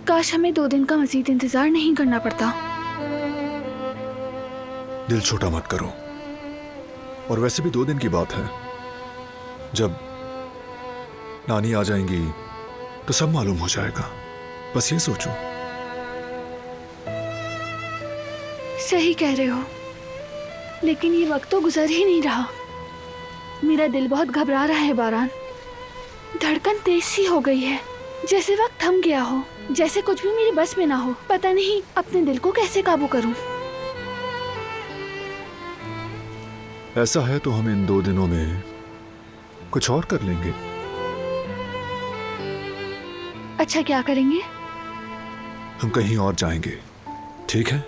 काश हमें 2 दिन का मजीद इंतजार नहीं करना पड़ता। दिल छोटा मत करो। और वैसे भी 2 दिन की बात है। जब नानी आ जाएंगी तो सब मालूम हो जाएगा। बस ये सोचो। सही कह रहे हो, लेकिन ये वक्त तो गुजर ही नहीं रहा। मेरा दिल बहुत घबरा रहा है बारान। धड़कन तेज सी हो गई है, जैसे वक्त थम गया हो, जैसे कुछ भी मेरी बस में ना हो। पता नहीं अपने दिल को कैसे काबू करूं। ऐसा है तो हम इन 2 दिनों में कुछ और कर लेंगे। अच्छा, क्या करेंगे? हम कहीं और जाएंगे, ठीक है?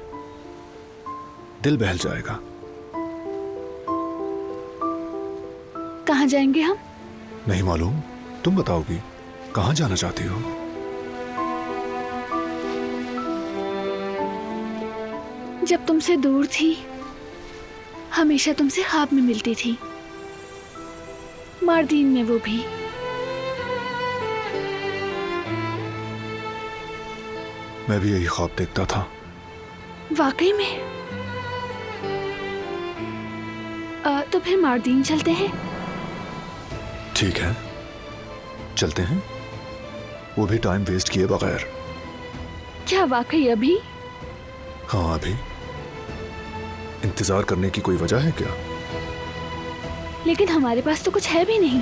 दिल बहल जाएगा। कहाँ जाएंगे हम? नहीं मालूम, तुम बताओगी। कहाँ जाना चाहती हो? जब तुमसे दूर थी, हमेशा तुमसे ख्वाब में मिलती थी, मार्दीन में वो भी। मैं भी यही ख्वाब देखता था। वाकई में? तो फिर मार्दीन चलते हैं। ठीक है, चलते हैं। वो भी टाइम वेस्ट किए बगैर। क्या वाकई अभी? हाँ, अभी। इंतजार करने की कोई वजह है क्या? लेकिन हमारे पास तो कुछ है भी नहीं।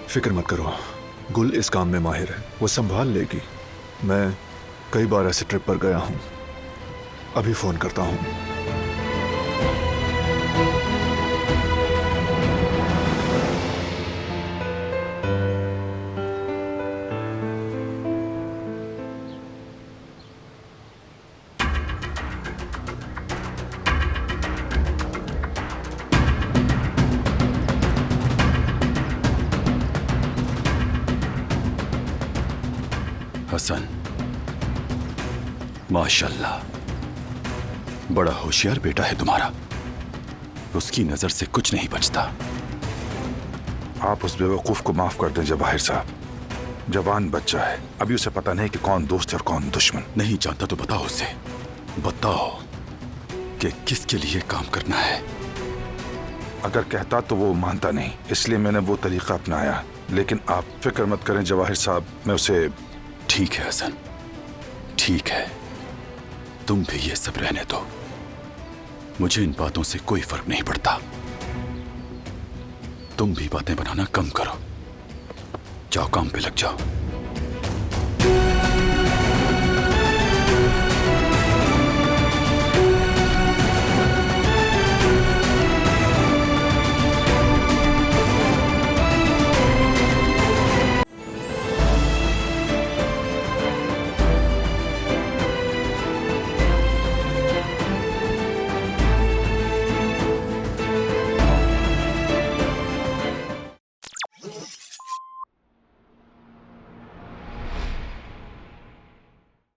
फिक्र मत करो, गुल इस काम में माहिर है, वो संभाल लेगी। मैं कई बार ऐसे ट्रिप पर गया हूं। अभी फोन करता हूं। हसन, माशाल्लाह, बड़ा होशियार बेटा है तुम्हारा। उसकी नजर से कुछ नहीं बचता। आप उस बेवकूफ को माफ कर दें जवाहिर साहब। जवान बच्चा है, अभी उसे पता नहीं कि कौन दोस्त है और कौन दुश्मन। नहीं जानता तो बताओ उसे, बताओ कि किसके लिए काम करना है। अगर कहता तो वो मानता नहीं, इसलिए मैंने वो तरीका अपनाया। लेकिन आप फिक्र मत करें जवाहिर साहब, मैं उसे। ठीक है हसन, ठीक है, तुम भी ये सब रहने दो। मुझे इन बातों से कोई फर्क नहीं पड़ता। तुम भी बातें बनाना कम करो। जाओ, काम पे लग जाओ।